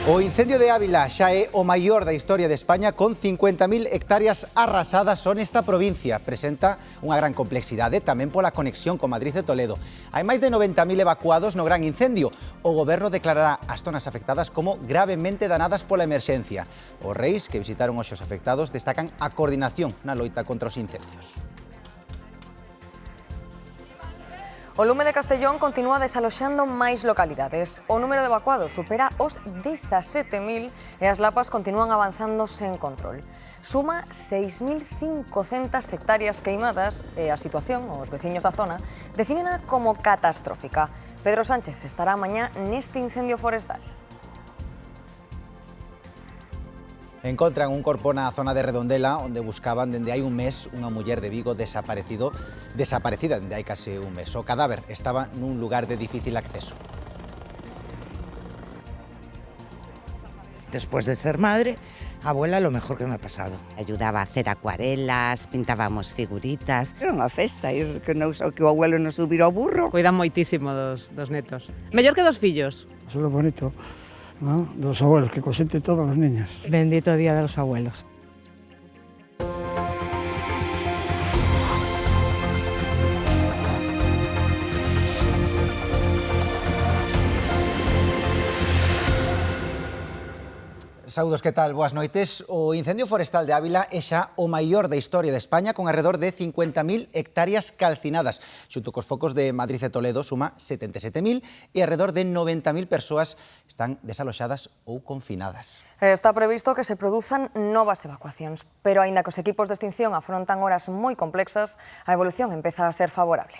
O incendio de Ávila xa é o maior da historia de España, con 50.000 hectáreas arrasadas só nesta provincia. Presenta unha gran complexidade tamén pola conexión con Madrid e Toledo. Hai máis de 90.000 evacuados no gran incendio. O goberno declarará as zonas afectadas como gravemente danadas pola emerxencia. Os reis que visitaron os afectados destacan a coordinación na loita contra os incendios. O lume de Castellón continúa desaloxando máis localidades. O número de evacuados supera os 17.000 e as lapas continúan avanzando sen control. Suma 6.500 hectáreas queimadas e a situación, os veciños da zona, defínena como catastrófica. Pedro Sánchez estará mañá neste incendio forestal. Encontran un corpo na zona de Redondela, onde buscaban dende hai un mes unha muller de Vigo desaparecida dende hai case un mes. O cadáver estaba nun lugar de difícil acceso. Después de ser madre, abuela, lo mejor que me ha pasado. Ayudaba a hacer acuarelas, pintábamos figuritas. Era unha festa, ir que o abuelo nos subir ao burro. Cuidan moitísimo dos netos. Mellor que dos fillos. Eso é lo bonito, ¿no?, de los abuelos, que consienten todos los niños. Bendito Día de los Abuelos. Saúdos, que tal? Boas noites. O incendio forestal de Ávila é xa o maior da historia de España, con alrededor de 50.000 hectáreas calcinadas. Xunto cos focos de Madrid e Toledo suma 77.000 e alrededor de 90.000 persoas están desaloxadas ou confinadas. Está previsto que se produzan novas evacuacións, pero aínda que os equipos de extinción afrontan horas moi complexas, a evolución empeza a ser favorable.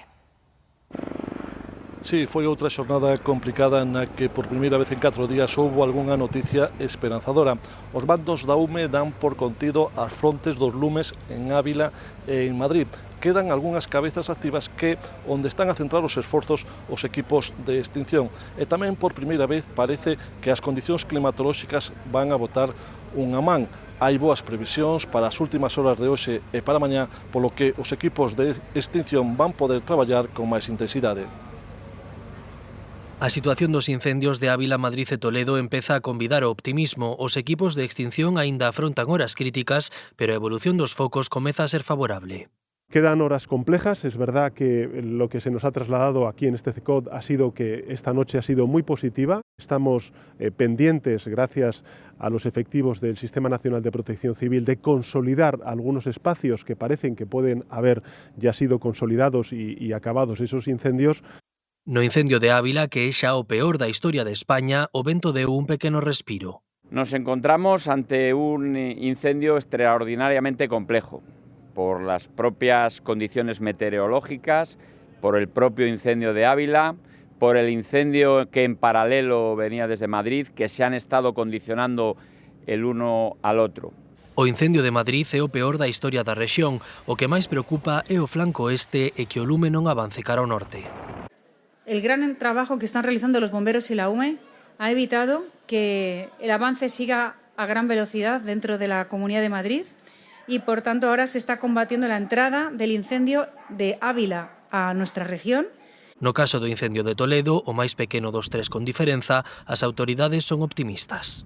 Sí, foi outra xornada complicada na que por primeira vez en 4 días houbo algunha noticia esperanzadora. Os bandos da UME dan por contido as frontes dos lumes en Ávila e en Madrid. Quedan algunhas cabezas activas que onde están a centrar os esforzos os equipos de extinción. E tamén por primeira vez parece que as condicións climatolóxicas van a botar unha man. Hai boas previsións para as últimas horas de hoxe e para mañá, polo que os equipos de extinción van poder traballar con máis intensidade. A situación dos incendios de Ávila, Madrid e Toledo empeza a convidar ao optimismo. Os equipos de extinción aínda afrontan horas críticas, pero a evolución dos focos comeza a ser favorable. Quedan horas complejas, es verdad que lo que se nos ha trasladado aquí en este CECOD ha sido que esta noche ha sido muy positiva. Estamos pendientes, gracias a los efectivos del Sistema Nacional de Protección Civil, de consolidar algunos espacios que parecen que pueden haber ya sido consolidados y acabados esos incendios. No incendio de Ávila, que é xa o peor da historia de España, o vento deu un pequeno respiro. Nos encontramos ante un incendio extraordinariamente complejo, por las propias condiciones meteorológicas, por el propio incendio de Ávila, por el incendio que en paralelo venía desde Madrid, que se han estado condicionando el uno al otro. O incendio de Madrid é o peor da historia da rexión. O que máis preocupa é o flanco oeste e que o lume non avance cara ao norte. El gran trabajo que están realizando los bomberos y la UME ha evitado que el avance siga a gran velocidad dentro de la Comunidad de Madrid y, por tanto, ahora se está combatiendo la entrada del incendio de Ávila a nuestra región. No caso do incendio de Toledo, o máis pequeno dos tres con diferenza, as autoridades son optimistas.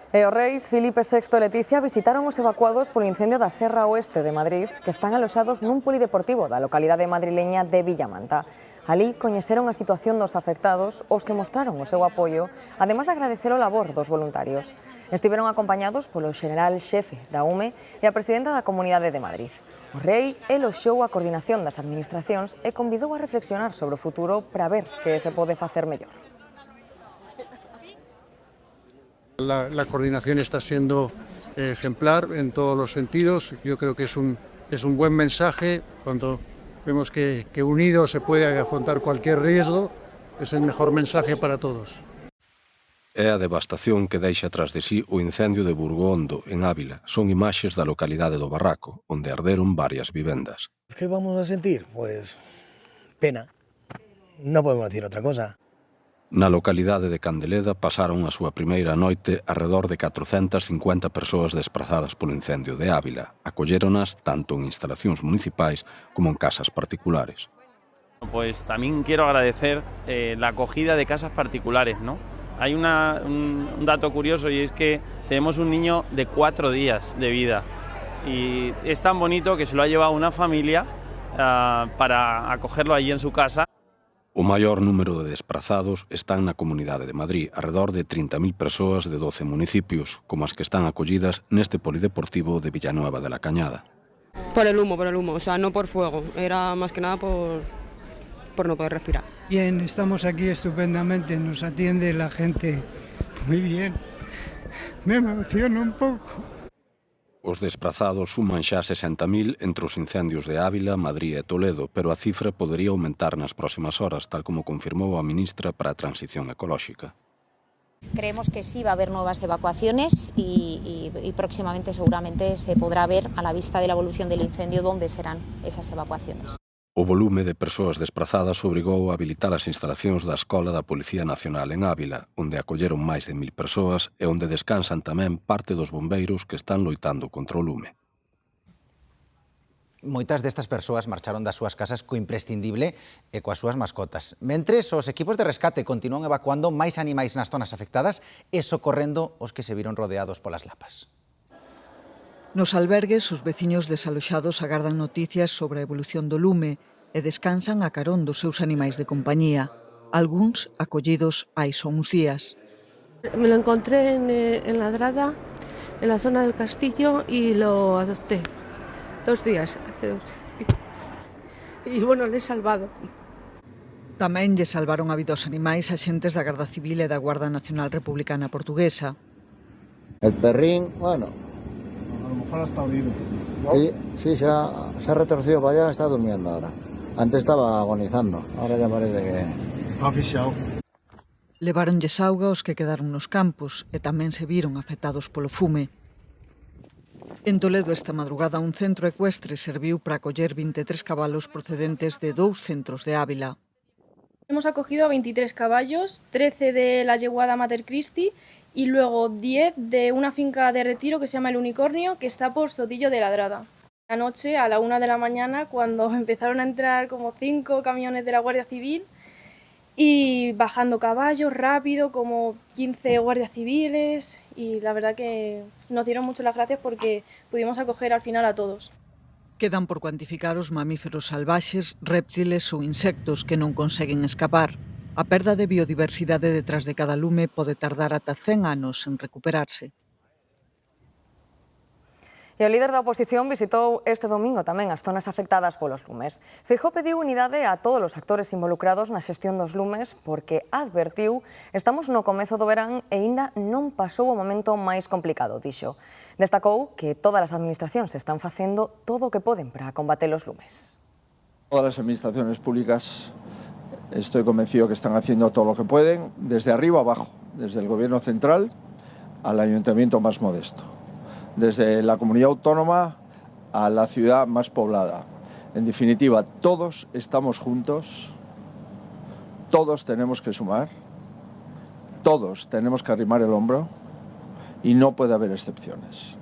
E os reis Filipe VI e Leticia visitaron os evacuados polo incendio da Serra Oeste de Madrid, que están aloxados nun polideportivo da localidade madrileña de Villamanta. Alí coñeceron a situación dos afectados, os que mostraron o seu apoio, ademais de agradecer o labor dos voluntarios. Estiveron acompañados polo xeneral xefe da UME e a presidenta da Comunidade de Madrid. O rei eloxou a coordinación das administracións e convidou a reflexionar sobre o futuro para ver que se pode facer mellor. La coordinación está siendo ejemplar en todos los sentidos. Yo creo que es un buen mensaje. Cuando vemos que unidos se puede afrontar cualquier riesgo, es el mejor mensaje para todos. É a devastación que deixa tras de sí o incendio de Burgondo, en Ávila. Son imaxes da localidade do Barraco, onde arderon varias vivendas. ¿Qué vamos a sentir? Pues pena. No podemos decir otra cosa. Na localidade de Candeleda pasaron a súa primeira noite arredor de 450 persoas desprazadas polo incendio de Ávila. Acolléronas tanto en instalacións municipais como en casas particulares. Pues también quiero agradecer la acogida de casas particulares, ¿no? Hay un dato curioso y es que tenemos un niño de 4 días de vida y es tan bonito que se lo ha llevado una familia para acogerlo allí en su casa. O maior número de desprazados están na Comunidade de Madrid, alrededor de 30.000 persoas de 12 municipios, como as que están acollidas neste polideportivo de Villanueva de la Cañada. Por el humo, o sea, no por fuego, era más que nada por no poder respirar. Bien, estamos aquí estupendamente, nos atiende la gente muy bien. Me emociono un pouco. Os desprazados suman xa 60.000 entre os incendios de Ávila, Madrid e Toledo, pero a cifra podería aumentar nas próximas horas, tal como confirmou a ministra para a Transición Ecolóxica. Creemos que sí va a haber nuevas evacuaciones y próximamente seguramente se podrá ver a la vista de la evolución del incendio dónde serán esas evacuaciones. O volume de persoas desprazadas obrigou a habilitar as instalacións da Escola da Policía Nacional en Ávila, onde acolleron máis de 1.000 persoas e onde descansan tamén parte dos bombeiros que están loitando contra o lume. Moitas destas persoas marcharon das súas casas co imprescindible e coas súas mascotas. Mentres, os equipos de rescate continúan evacuando máis animais nas zonas afectadas e socorrendo os que se viron rodeados polas lapas. Nos albergues, os veciños desaloxados agardan noticias sobre a evolución do lume e descansan a carón dos seus animais de compañía, algúns acollidos hai só uns días. Me lo encontré en Ladrada, en la zona del castillo, y lo adopté. 2 días, hace 2. Y bueno, le he salvado. Tamén lle salvaron a vida aos animais axentes da Garda Civil e da Guarda Nacional Republicana Portuguesa. El perrín, bueno... A lo mejor ha estado vivo. Sí, se ha retorcido para allá, está durmiendo ahora. Antes estaba agonizando, ahora ya parece que... Está asfixiado. Leváronlles auga os que quedaron nos campos e tamén se viron afectados polo fume. En Toledo esta madrugada un centro ecuestre serviu para acoller 23 cabalos procedentes de 2 centros de Ávila. Hemos acogido a 23 caballos, 13 de la yeguada Mater Christi y luego 10 de una finca de retiro que se llama El Unicornio, que está por Sotillo de Ladrada. Anoche, a la 1 de la mañana, cuando empezaron a entrar como 5 camiones de la Guardia Civil y bajando caballos rápido, como 15 guardias civiles, y la verdad que nos dieron mucho las gracias porque pudimos acoger al final a todos. Quedan por cuantificar os mamíferos salvaxes, réptiles ou insectos que non conseguen escapar. A perda de biodiversidade detrás de cada lume pode tardar ata 100 anos en recuperarse. E o líder da oposición visitou este domingo tamén as zonas afectadas polos lumes. Feijóo pediu unidade a todos os actores involucrados na xestión dos lumes porque advertiu estamos no comezo do verán e aínda non pasou o momento máis complicado, dixo. Destacou que todas as administracións están facendo todo o que poden para combater os lumes. Todas las administraciones públicas estoy convencido que están haciendo todo lo que pueden, desde arriba a abajo, desde el gobierno central al ayuntamiento más modesto, desde la comunidad autónoma a la ciudad más poblada. En definitiva, todos estamos juntos, todos tenemos que sumar, todos tenemos que arrimar el hombro y no puede haber excepciones.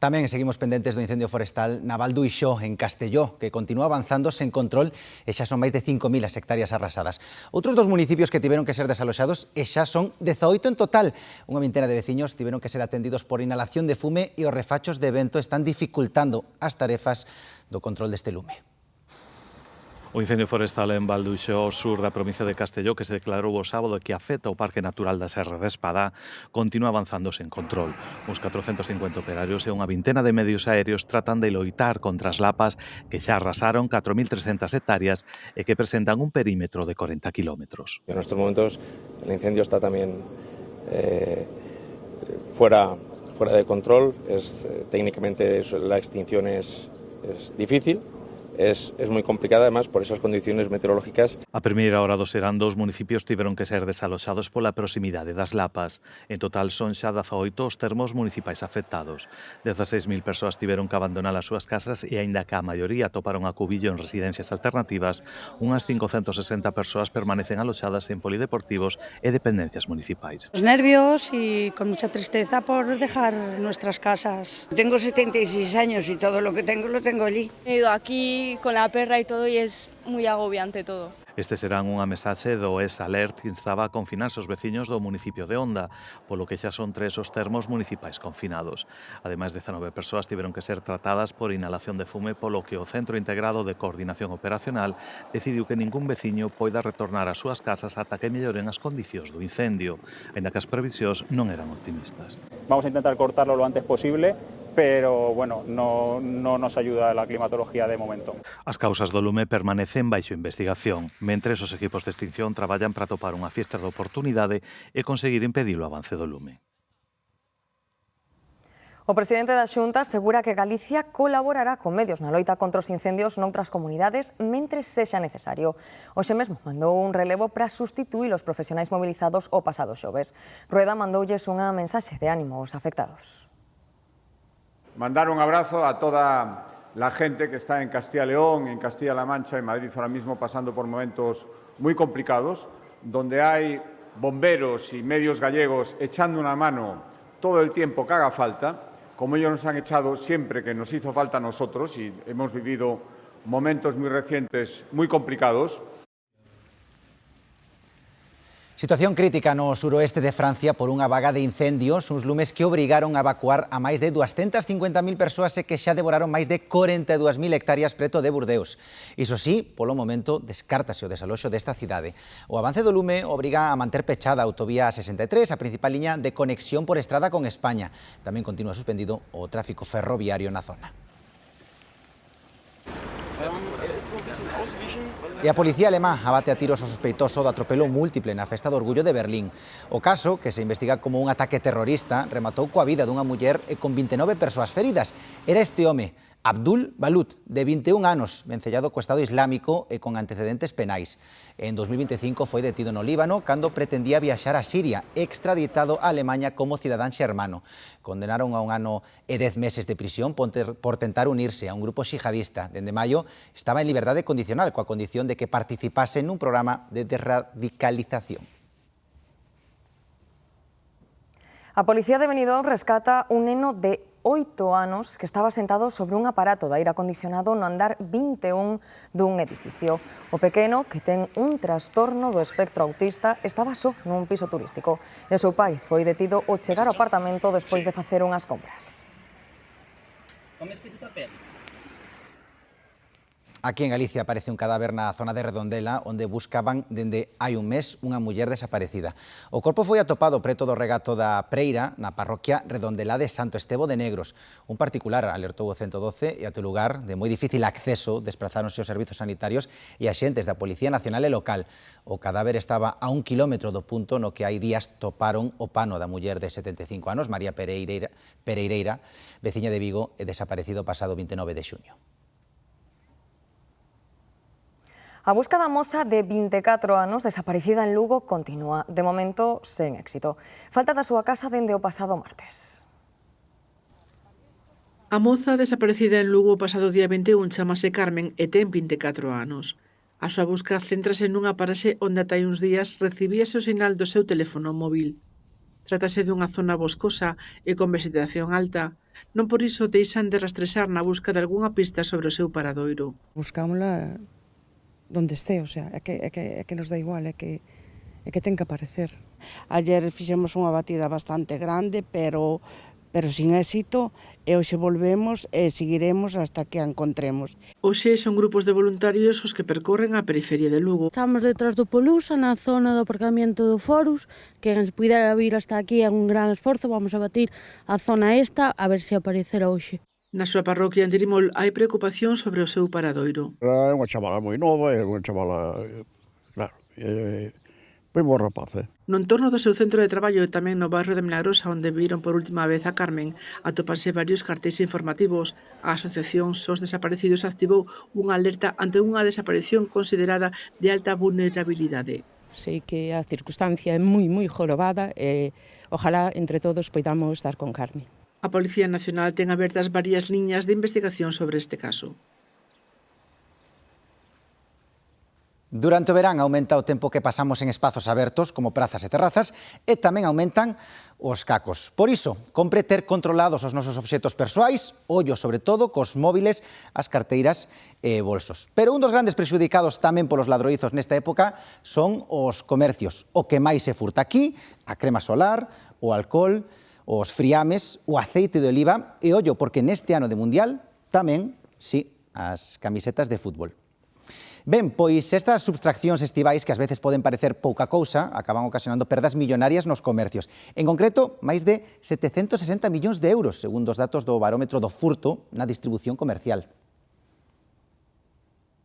Tamén seguimos pendentes do incendio forestal na Val d'Uixó, en Castelló, que continúa avanzando sen control e xa son máis de 5.000 as hectáreas arrasadas. Outros 2 municipios que tiveron que ser desaloxados e xa son 18 en total. Unha vintena de veciños tiveron que ser atendidos por inhalación de fume e os refachos de vento están dificultando as tarefas do control deste lume. O incendio forestal en Val d'Uixó, ao sur da provincia de Castelló, que se declarou o sábado e que afecta o Parque Natural da Serra de Espadá, continúa avanzando sen control. Uns 450 operarios e unha vintena de medios aéreos tratan de loitar contra as lapas que xa arrasaron 4.300 hectáreas e que presentan un perímetro de 40 kilómetros. En estos momentos el incendio está también fuera de control. Técnicamente la extinción es difícil. Es muy complicada, además, por esas condiciones meteorológicas. A primeira hora do serán, 2 municipios tiveron que ser desaloxados pola proximidade das lapas. En total son xa 18 os termos municipais afectados. 16.000 persoas tiveron que abandonar as súas casas e, aínda que a maioría toparon acubillo en residencias alternativas, unhas 560 persoas permanecen aloxadas en polideportivos e dependencias municipais. Los nervios y con mucha tristeza por dejar nuestras casas. Tengo 76 años y todo lo que tengo lo tengo allí. He ido aquí aquí con la perra y todo y es muy agobiante todo. Este serán unha mensaxe do ES-Alert que instaba a confinarse os veciños do municipio de Onda, polo que xa son 3 os termos municipais confinados. Ademais, 19 persoas tiveron que ser tratadas por inhalación de fume, polo que o Centro Integrado de Coordinación Operacional decidiu que ningún veciño poida retornar ás súas casas ata que melloren as condicións do incendio, aínda que as previsións non eran optimistas. Vamos a intentar cortarlo lo antes posible, pero bueno, no nos ayuda la climatología de momento. As causas do lume permanecen baixo investigación, mentres os equipos de extinción traballan para topar unha fiestra de oportunidade e conseguir impedir o avance do lume. O presidente da Xunta asegura que Galicia colaborará con medios na loita contra os incendios noutras comunidades mentres sexa necesario. Hoxe mesmo mandou un relevo para sustituir os profesionais mobilizados o pasado xoves. Rueda mandoulles unha mensaxe de ánimo aos afectados. Mandar un abrazo a toda la gente que está en Castilla y León, en Castilla-La Mancha, en Madrid ahora mismo pasando por momentos muy complicados, donde hay bomberos y medios gallegos echando una mano todo el tiempo que haga falta, como ellos nos han echado siempre que nos hizo falta a nosotros y hemos vivido momentos muy recientes muy complicados. Situación crítica no suroeste de Francia por unha vaga de incendios, uns lumes que obrigaron a evacuar a máis de 250.000 persoas e que xa devoraron máis de 42.000 hectáreas preto de Burdeos. Iso sí, polo momento, descártase o desaloxo desta cidade. O avance do lume obriga a manter pechada a autovía 63, a principal liña de conexión por estrada con España. Tamén continúa suspendido o tráfico ferroviario na zona. E a policía alemá abate a tiros o sospeitoso do atropelo múltiple na festa do Orgullo de Berlín. O caso, que se investiga como un ataque terrorista, rematou coa vida dunha muller e con 29 persoas feridas. Era este home, Abdul Balut, de 21 anos, vencellado co Estado Islámico e con antecedentes penais. En 2025 foi detido no Líbano cando pretendía viaxar a Siria, extraditado a Alemanha como cidadán xermano. Condenaron a 1 ano e 10 meses de prisión por tentar unirse a un grupo xihadista. Dende maio estaba en liberdade condicional coa condición de que participase nun programa de desradicalización. A Policía de Benidorm rescata un neno de 8 anos que estaba sentado sobre un aparato de aire acondicionado no andar 21 dun edificio. O pequeno, que ten un trastorno do espectro autista, estaba só nun piso turístico. E o seu pai foi detido ao chegar ao apartamento despois de facer unhas compras. Aquí en Galicia aparece un cadáver na zona de Redondela onde buscaban dende hai un mes unha muller desaparecida. O corpo foi atopado preto do regato da Preira na parroquia Redondelá de Santo Estevo de Negros. Un particular alertou o 112 e até o lugar, de moi difícil acceso, desprazáronse os servizos sanitarios e axentes da Policía Nacional e local. O cadáver estaba a 1 kilómetro do punto no que hai días toparon o pano da muller de 75 anos, María Pereireira, veciña de Vigo e desaparecido pasado 29 de xuño. A busca da moza de 24 anos desaparecida en Lugo continúa, de momento sen éxito. Falta da súa casa dende o pasado martes. A moza desaparecida en Lugo o pasado día 21 chamase Carmen e ten 24 anos. A súa busca céntrase nunha paraxe onde ata hai uns días recibíase o sinal do seu teléfono móvil. Trátase dunha zona boscosa e con vegetación alta. Non por iso deixan de rastrexar na busca de algunha pista sobre o seu paradoiro. Buscámola donde esté, o sea, é que nos dá igual, é que ten que aparecer. Ayer fixemos unha batida bastante grande, pero sin éxito, e hoxe volvemos e seguiremos hasta que a encontremos. Hoxe son grupos de voluntarios os que percorren a periferia de Lugo. Estamos detrás do Polusa, na zona do aparcamiento do Forus, que se pudera vir hasta aquí é un gran esforzo, vamos a batir a zona esta, a ver se aparecerá hoxe. Na súa parroquia en Tirimol hai preocupación sobre o seu paradoiro. É unha chavala moi nova, é unha chavala, claro, moi boa rapaz. No entorno do seu centro de traballo e tamén no barrio de Milagrosa, onde viron por última vez a Carmen, atopanse varios cartéis informativos. A Asociación SOS Desaparecidos activou unha alerta ante unha desaparición considerada de alta vulnerabilidade. Sei que a circunstancia é moi jorobada e ojalá entre todos poidamos dar con Carmen. A Policía Nacional ten abertas varias liñas de investigación sobre este caso. Durante o verán aumenta o tempo que pasamos en espazos abertos como prazas e terrazas e tamén aumentan os cacos. Por iso, compre ter controlados os nosos obxetos persoais, ollo sobre todo cos móviles, as carteiras e bolsos. Pero un dos grandes prexudicados tamén polos ladroizos nesta época son os comercios. O que máis se furta aquí, a crema solar, o alcohol, os friames, o aceite de oliva e ollo, porque neste ano de Mundial tamén, sí, as camisetas de fútbol. Ben, pois estas subtraccións estivais que ás veces poden parecer pouca cousa acaban ocasionando perdas millonarias nos comercios. En concreto, máis de 760 millóns de euros, segundo os datos do barómetro do furto na distribución comercial.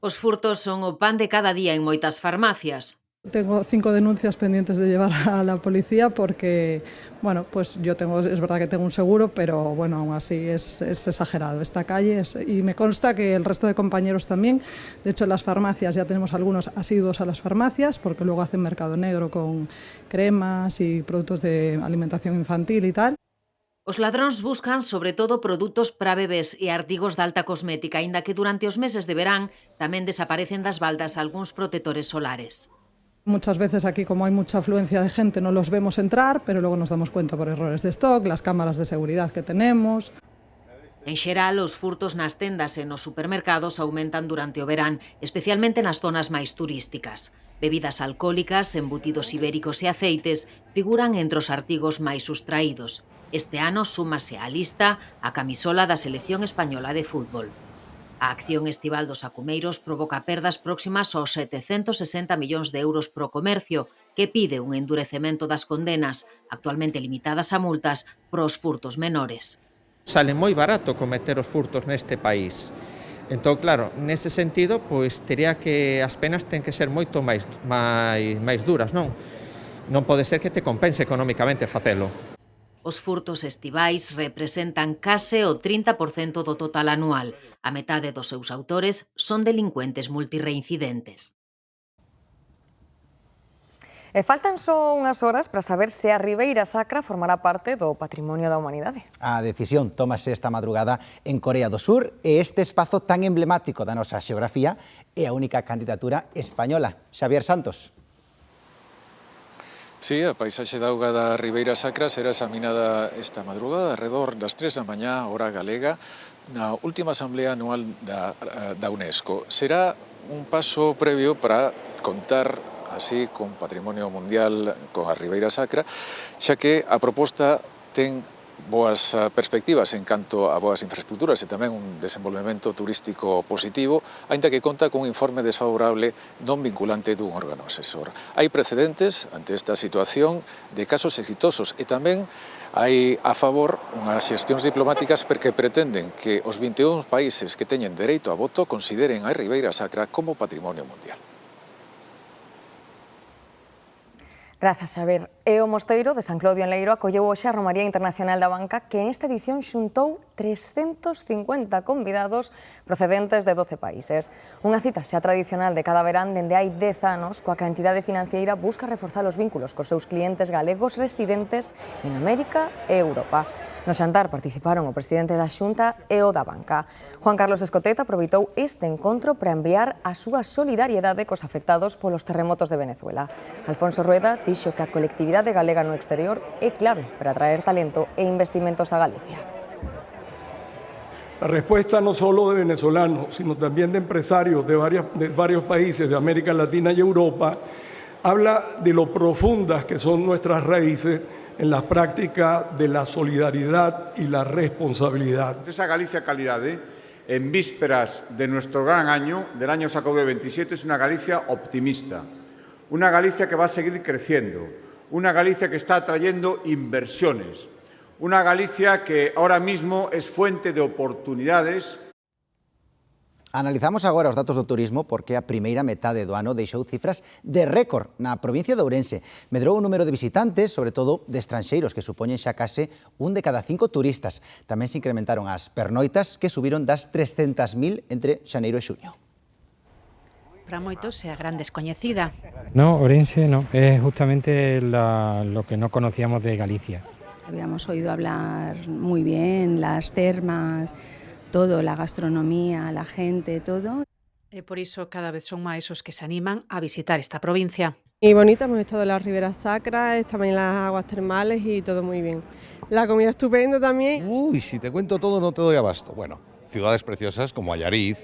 Os furtos son o pan de cada día en moitas farmacias. Tengo 5 denuncias pendientes de llevar a la policía porque, bueno, pues yo tengo, es verdad que tengo un seguro, pero bueno, aún así es exagerado esta calle y me consta que el resto de compañeros también. De hecho, en las farmacias ya tenemos algunos asiduos a las farmacias porque luego hacen mercado negro con cremas y productos de alimentación infantil y tal. Os ladróns buscan sobre todo produtos para bebés e artigos de alta cosmética, aínda que durante os meses de verán tamén desaparecen das baldas algúns protectores solares. Muchas veces aquí, como hay mucha afluencia de gente, no los vemos entrar, pero luego nos damos cuenta por errores de stock, las cámaras de seguridad que tenemos. En xeral, os furtos nas tendas e nos supermercados aumentan durante o verán, especialmente nas zonas máis turísticas. Bebidas alcohólicas, embutidos ibéricos e aceites figuran entre os artigos máis sustraídos. Este ano súmase á lista a camisola da selección española de fútbol. A acción estival dos sacumeiros provoca perdas próximas aos 760 millóns de euros pro comercio, que pide un endurecemento das condenas, actualmente limitadas a multas, pros furtos menores. Sale moi barato cometer os furtos neste país. Entón, claro, nese sentido, pois tería que as penas ten que ser moito máis duras, non? Non pode ser que te compense económicamente facelo. Os furtos estivais representan case o 30% do total anual. A metade dos seus autores son delincuentes multireincidentes. E faltan só unhas horas para saber se a Ribeira Sacra formará parte do Patrimonio da Humanidade. A decisión tómase esta madrugada en Corea do Sur e este espazo tan emblemático da nosa xeografía é a única candidatura española. Xavier Santos. Sí, a paisaxe da auga da Ribeira Sacra será examinada esta madrugada alrededor das 3 da mañá, hora galega, na última asamblea anual da UNESCO. Será un paso previo para contar así con patrimonio mundial con a Ribeira Sacra, xa que a proposta ten boas perspectivas en canto a boas infraestructuras e tamén un desenvolvemento turístico positivo, aínda que conta cun informe desfavorable non vinculante dun órgano asesor. Hai precedentes ante esta situación de casos exitosos e tamén hai a favor unhas xestións diplomáticas porque pretenden que os 21 países que teñen dereito a voto consideren a Ribeira Sacra como patrimonio mundial. Grazas, Xavier. E o Mosteiro de San Clodio en Leiro acolleu hoxe a Romaría Internacional da Banca, que nesta edición xuntou 350 convidados procedentes de 12 países. Unha cita xa tradicional de cada verán dende hai 10 anos, coa que a entidade financiera busca reforzar os vínculos cos seus clientes galegos residentes en América e Europa. No xantar participaron o presidente da Xunta e o da Banca. Juan Carlos Escotet aproveitou este encontro para enviar a súa solidariedade cos afectados polos terremotos de Venezuela. Alfonso Rueda dixo que a colectividade galega no exterior é clave para atraer talento e investimentos a Galicia. La respuesta no solo de venezolanos, sino también de empresarios de varios países de América Latina y Europa, habla de lo profundas que son nuestras raíces en la práctica de la solidaridad y la responsabilidad. Esa Galicia calidade, en vísperas de nuestro gran año, del año Xacobeo 27, es una Galicia optimista, una Galicia que va a seguir creciendo, una Galicia que está atrayendo inversiones, una Galicia que ahora mismo es fuente de oportunidades. Analizamos agora os datos do turismo porque a primeira metade do ano deixou cifras de récord na provincia de Ourense. Medrou o número de visitantes, sobre todo de estranxeiros, que supoñen xa case un de cada 5 turistas. Tamén se incrementaron as pernoitas, que subiron das 300.000 entre xaneiro e xuño. Para moitos é a gran descoñecida. No, Ourense no, es justamente lo que no conocíamos de Galicia. Habíamos oído hablar muy bien, las termas, todo, la gastronomía, la gente, todo. E por iso cada vez son máis os que se animan a visitar esta provincia. Muy bonita, hemos estado en la Ribera Sacra, también en las aguas termales y todo muy bien. La comida estupenda también. Uy, si te cuento todo no te doy abasto. Bueno, ciudades preciosas como Allariz,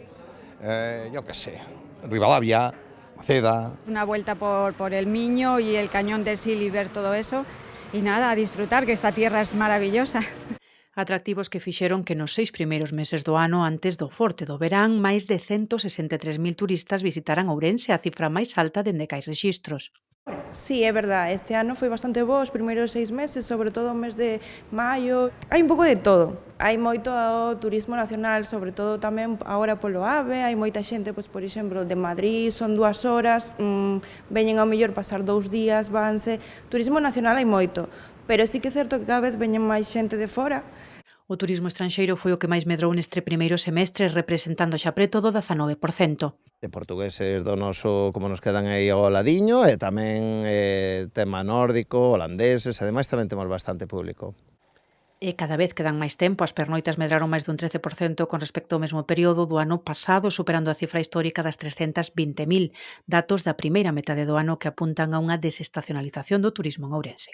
yo qué sé, Ribadavia, Maceda. Una vuelta por el Miño y el Cañón del Sil y ver todo eso. Y nada, a disfrutar, que esta tierra es maravillosa. Atractivos que fixeron que nos 6 primeiros meses do ano antes do forte do verán, máis de 163.000 turistas visitaran Ourense, a cifra máis alta dende que hai rexistros. Sí, é verdade, este ano foi bastante bo, os primeiros 6 meses, sobre todo o mes de maio. Hai un pouco de todo, hai moito turismo nacional, sobre todo tamén agora polo AVE, hai moita xente, pois, por exemplo, de Madrid, son 2 horas, veñen ao mellor pasar 2 días, vanse. Turismo nacional hai moito, pero sí que é certo que cada vez veñen máis xente de fora. O turismo estranxeiro foi o que máis medrou neste primeiro semestre, representando xa preto do 19%. De portugueses do noso, como nos quedan aí ao ladiño, e tamén tema nórdico, holandeses, ademais tamén temos bastante público. E cada vez quedan máis tempo, as pernoitas medraron máis dun 13% con respecto ao mesmo período do ano pasado, superando a cifra histórica das 320.000, datos da primeira metade do ano que apuntan a unha desestacionalización do turismo en Ourense.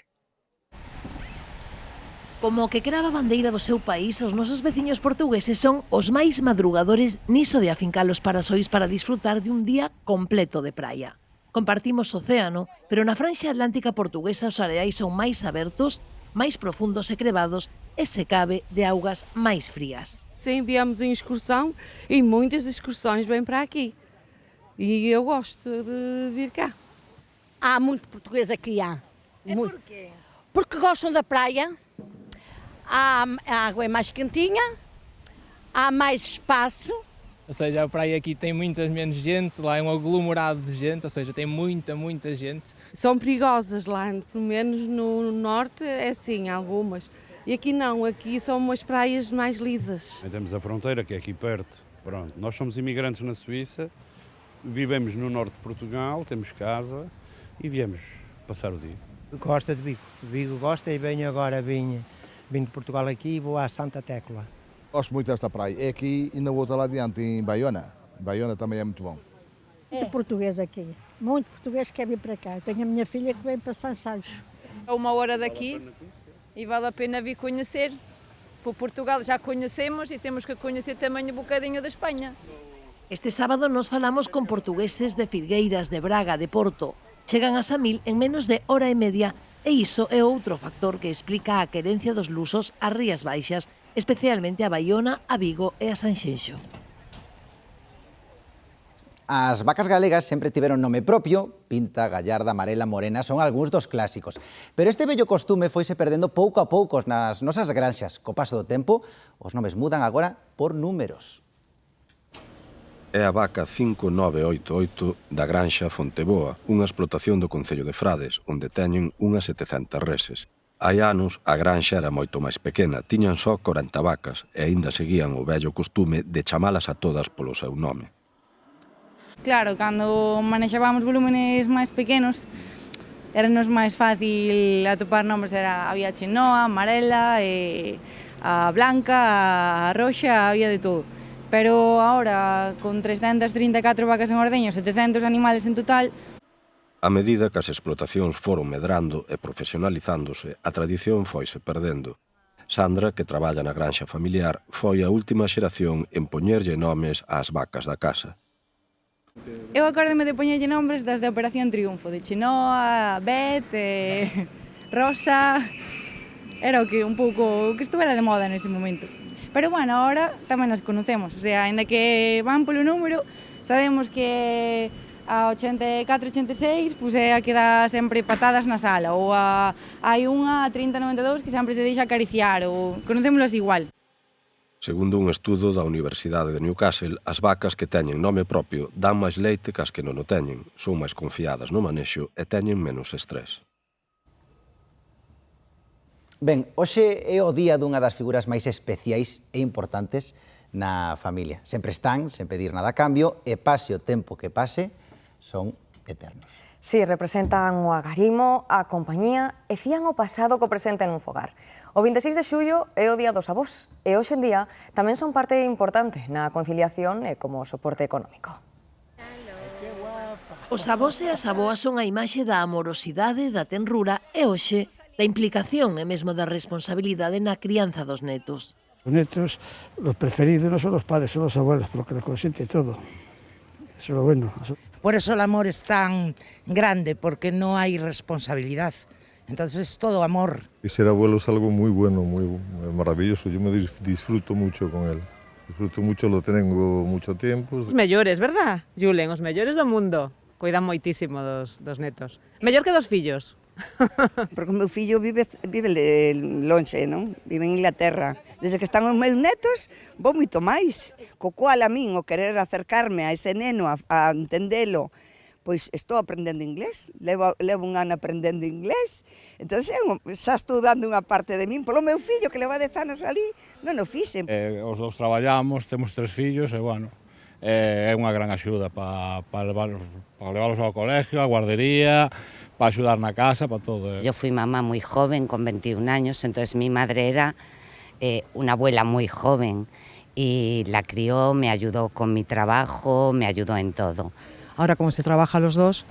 Como que crava a bandeira do seu país, os nosos veciños portugueses son os máis madrugadores niso de afincar os parasois para disfrutar de un día completo de praia. Compartimos océano, pero na franxa atlántica portuguesa os areais son máis abertos, máis profundos e crevados e, se cabe, de augas máis frías. Sim, viemos em excursão e muitas excursões vêm para aqui. E eu gosto de vir cá. Há muito português aqui, há. E porquê? Porque gostam da praia. A água é mais quentinha, há mais espaço. Ou seja, a praia aqui tem muita menos gente, lá é um aglomerado de gente, ou seja, tem muita gente. São perigosas lá, pelo menos no norte é assim, algumas. E aqui não, aqui são umas praias mais lisas. Temos a fronteira, que é aqui perto. Pronto, nós somos imigrantes na Suíça, vivemos no norte de Portugal, temos casa e viemos passar o dia. Gosta de Vigo. Vigo gosta e venho agora, vim de Portugal aqui e vou à Santa Tecla. Gosto muito desta praia. É aqui e na outra lá adiante, em Baiona. Baiona também é muito bom. Muito português aqui. Muito português que quer vir para cá. Eu tenho a minha filha que vem para Sançais. É 1 hora daqui e vale a pena vir conhecer. Por Portugal já conhecemos e temos que conhecer também um bocadinho da Espanha. Este sábado nos falamos con portugueses de Filgueiras, de Braga, de Porto. Chegan a Samil en menos de hora e media. E iso é outro factor que explica a querencia dos lusos ás Rías Baixas, especialmente a Baiona, a Vigo e a Sanxenxo. As vacas galegas sempre tiveron nome propio, Pinta, Gallarda, Amarela, Morena, son algúns dos clásicos. Pero este bello costume foise perdendo pouco a pouco nas nosas granxas. Co paso do tempo, os nomes mudan agora por números. É a vaca 5988 da granxa Fonteboa, unha explotación do concello de Frades, onde teñen unhas 700 reses. Hai anos, a granxa era moito máis pequena, tiñan só 40 vacas, e aínda seguían o vello costume de chamalas a todas polo seu nome. Claro, cando manexábamos volúmenes máis pequenos, eranos máis fácil atopar nomes, había Chenoa, Amarela, a Blanca, a Roxa, había de todo. Pero ahora, con 334 vacas en ordeño, 700 animales en total... A medida que as explotacións foron medrando e profesionalizándose, a tradición foise perdendo. Sandra, que traballa na granxa familiar, foi a última xeración en poñerlle nomes ás vacas da casa. Eu acórdome de poñerlle nombres das de Operación Triunfo, de Chenoa, Bet, Rosa... Era o que un pouco que estuvera de moda neste momento. Pero bueno, ahora tamén as conocemos, o sea, ainda que van polo número, sabemos que a 84-86 pues é a que dá sempre patadas na sala, ou hai unha a 30-92 que sempre se deixa acariciar, ou conocémolas igual. Segundo un estudo da Universidade de Newcastle, as vacas que teñen nome propio dan máis leite que as que non o teñen, son máis confiadas no manexo e teñen menos estrés. Ben, hoxe é o día dunha das figuras máis especiais e importantes na familia. Sempre están, sen pedir nada a cambio, e pase o tempo que pase, son eternos. Sí, representan o agarimo, a compañía e fían o pasado co presente nun fogar. O 26 de xullo é o Día dos Avós e hoxe en día tamén son parte importante na conciliación e como soporte económico. Os avós e as avoas son a imaxe da amorosidade, da tenrura e hoxe da implicación e mesmo da responsabilidade na crianza dos netos. Los netos, los preferidos no son los padres, son los abuelos, porque los consiente todo. Eso es lo bueno. Por eso el amor es tan grande, porque no hay responsabilidad. Entonces es todo amor. Y ser abuelo es algo muy bueno, muy maravilloso. Yo me disfruto mucho con él. Disfruto mucho, lo tengo mucho tiempo. Os mellores, verdad, Julen? Os mellores do mundo. Cuidan moitísimo dos netos. Mellor que dos fillos. Porque o meu fillo vive lonxe, non? Vive en Inglaterra. Desde que están os meus netos, vou moito máis. Co cual a min, o querer acercarme a ese neno, a entendelo, pois estou aprendendo inglés, levo un ano aprendendo inglés, entón xa estou dando unha parte de min polo meu fillo que leva 10 anos ali, non o fixen. Os dous traballamos, temos 3 fillos e, bueno, é unha gran axuda para leválos ao colegio, á guardería, para axudar na casa, para todo. Yo fui mamá muy joven, con 21 años, entonces mi madre era una abuela muy joven y la crió, me ayudó con mi trabajo, me ayudó en todo. Ahora, como se trabaja los dos,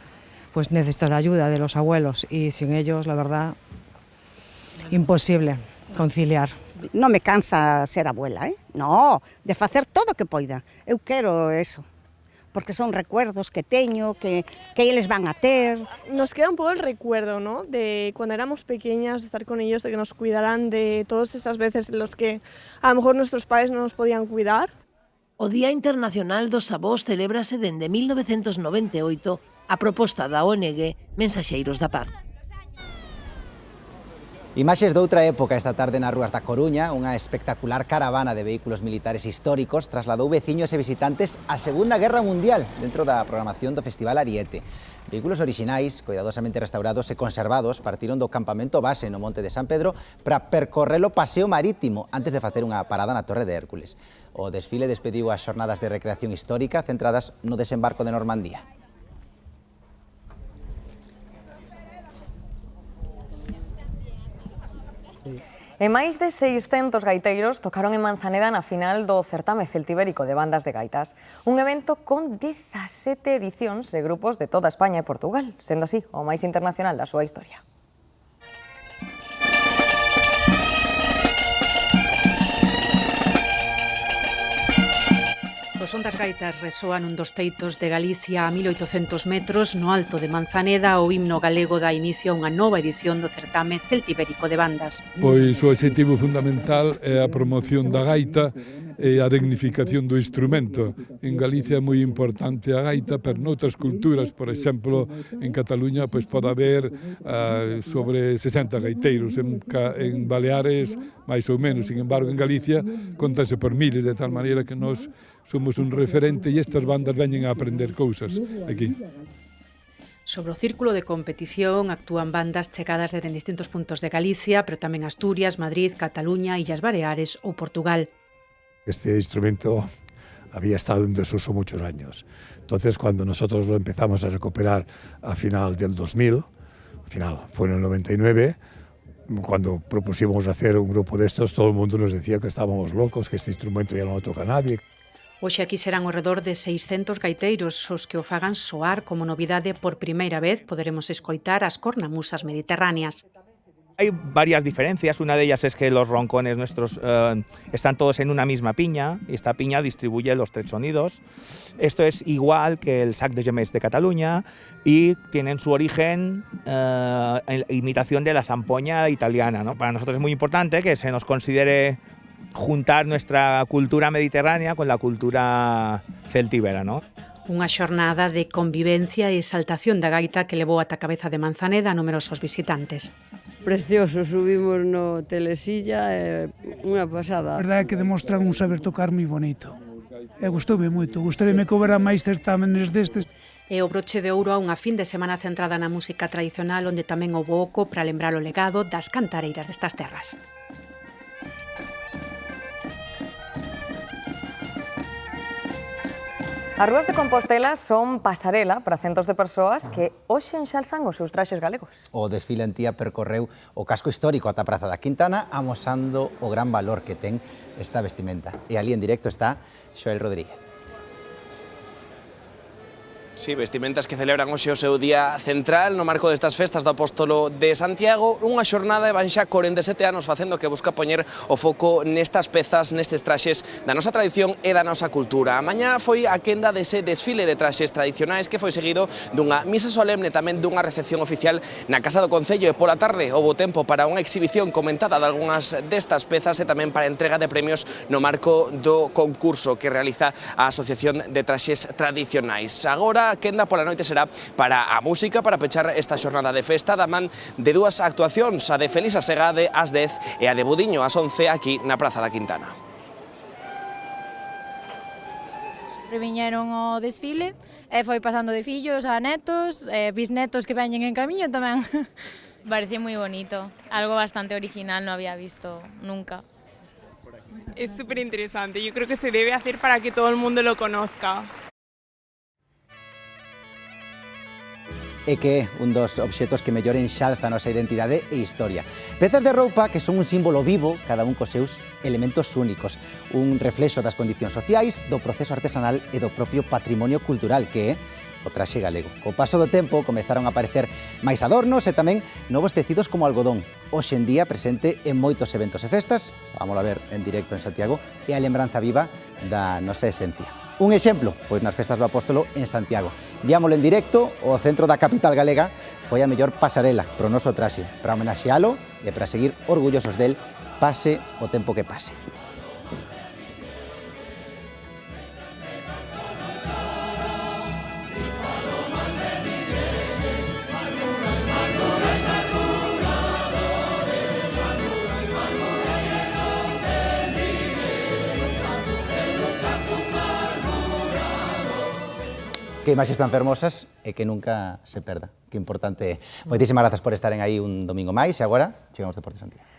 pues necesitas la ayuda de los abuelos y sin ellos, la verdad, imposible conciliar. Non me cansa ser abuela, No, de facer todo o que poida. Eu quero eso, porque son recuerdos que teño, que eles van a ter. Nos queda un pouco el recuerdo, ¿no? De cuando éramos pequeñas, de estar con ellos, de que nos cuidarán de todas estas veces en los que a lo mejor nuestros padres no nos podían cuidar. O Día Internacional dos Avós celébrase dende 1998 a proposta da ONG Mensaxeiros da Paz. Imaxes de outra época esta tarde nas rúas da Coruña, unha espectacular caravana de vehículos militares históricos trasladou veciños e visitantes á Segunda Guerra Mundial dentro da programación do Festival Ariete. Vehículos orixinais, cuidadosamente restaurados e conservados, partiron do campamento base no Monte de San Pedro para percorrer o paseo marítimo antes de facer unha parada na Torre de Hércules. O desfile despediu as xornadas de recreación histórica centradas no desembarco de Normandía. E máis de 600 gaiteiros tocaron en Manzaneda na final do certame celtibérico de bandas de gaitas. Un evento con 17 edicións de grupos de toda España e Portugal, sendo así o máis internacional da súa historia. O son das gaitas resoa nun dos teitos de Galicia a 1800 metros no alto de Manzaneda. O himno galego dá inicio a unha nova edición do certame celtibérico de bandas. Pois o objetivo fundamental é a promoción da gaita e a dignificación do instrumento. En Galicia é moi importante a gaita, pero noutras culturas, por exemplo, en Cataluña, pois pode haber sobre 60 gaiteiros, en Baleares máis ou menos. Sin embargo, en Galicia contase por miles, de tal maneira que nós somos un referente e estas bandas veñen a aprender cousas aquí. Sobre o círculo de competición actúan bandas chegadas desde distintos puntos de Galicia, pero tamén Asturias, Madrid, Cataluña, Illas Baleares ou Portugal. Este instrumento había estado en desuso muchos años. Entonces, cuando nosotros lo empezamos a recuperar a final del 2000, fue en el 99, cuando propusimos hacer un grupo de estos, todo el mundo nos decía que estábamos locos, que este instrumento ya no lo toca nadie. Hoxe aquí serán ao redor de 600 gaiteiros os que o fagan soar. Como novidade, por primeira vez poderemos escoitar as cornamusas mediterráneas. Hay varias diferencias, una de ellas es que los roncones nuestros están todos en una misma piña, y esta piña distribuye los 3 sonidos. Esto es igual que el sac de Gemés de Cataluña y tienen su origen en la imitación de la zampoña italiana, ¿no? Para nosotros es muy importante que se nos considere juntar nuestra cultura mediterránea con la cultura celtíbera, ¿no? Unha xornada de convivencia e exaltación da gaita que levou ata a cabeza de Manzaneda a numerosos visitantes. Precioso, subimos no Telesilla, unha pasada. A verdade é que demostran un saber tocar moi bonito. E gustoume moito, gustaríame que houbera máis certámenes destes. E o broche de ouro a unha fin de semana centrada na música tradicional, onde tamén houbo oco para lembrar o legado das cantareiras destas terras. As rúas de Compostela son pasarela para centos de persoas que hoxe enxalzan os seus traxes galegos. O desfile en Tía percorreu o casco histórico ata a Praza da Quintana, amosando o gran valor que ten esta vestimenta. E ali en directo está Xoel Rodríguez. Sí, vestimentas que celebran hoxe o seu día central no marco destas festas do Apóstolo de Santiago, unha xornada e van xa 47 anos facendo que busca poñer o foco nestas pezas, nestes traxes da nosa tradición e da nosa cultura. A mañá foi a quenda dese desfile de traxes tradicionais que foi seguido dunha misa solemne, tamén dunha recepción oficial na Casa do Concello, e pola tarde houbo tempo para unha exhibición comentada de algunhas destas pezas e tamén para a entrega de premios no marco do concurso que realiza a Asociación de Traxes Tradicionais. Agora, a quenda pola noite será para a música, para pechar esta xornada de festa da man de dúas actuacións, a de Felisa Segade ás 10 e a de Budiño ás 11 aquí na Praza da Quintana. Viñeron o desfile e foi pasando de fillos a netos, bisnetos que veñen en camiño tamén. Parecía moi bonito, algo bastante original, no había visto nunca. Es súper interesante, yo creo que se debe hacer para que todo el mundo lo conozca. E que é un dos obxetos que mellor enxalza a nosa identidade e historia. Pezas de roupa que son un símbolo vivo, cada un cos seus elementos únicos, un reflexo das condicións sociais, do proceso artesanal e do propio patrimonio cultural que é o traxe galego. Co paso do tempo comezaron a aparecer máis adornos e tamén novos tecidos como algodón. Hoxe en día presente en moitos eventos e festas, estábamos a ver en directo en Santiago, e a lembranza viva da nosa esencia. Un exemplo, pois nas festas do Apóstolo en Santiago. Viámolo en directo, o centro da capital galega foi a mellor pasarela pro noso traxe, para homenaxealo e para seguir orgullosos del, pase o tempo que pase. Que imaxes tan fermosas e que nunca se perda. Que importante é. Moitísimas grazas por estaren aí un domingo máis e agora chegamos Deportes Santiago.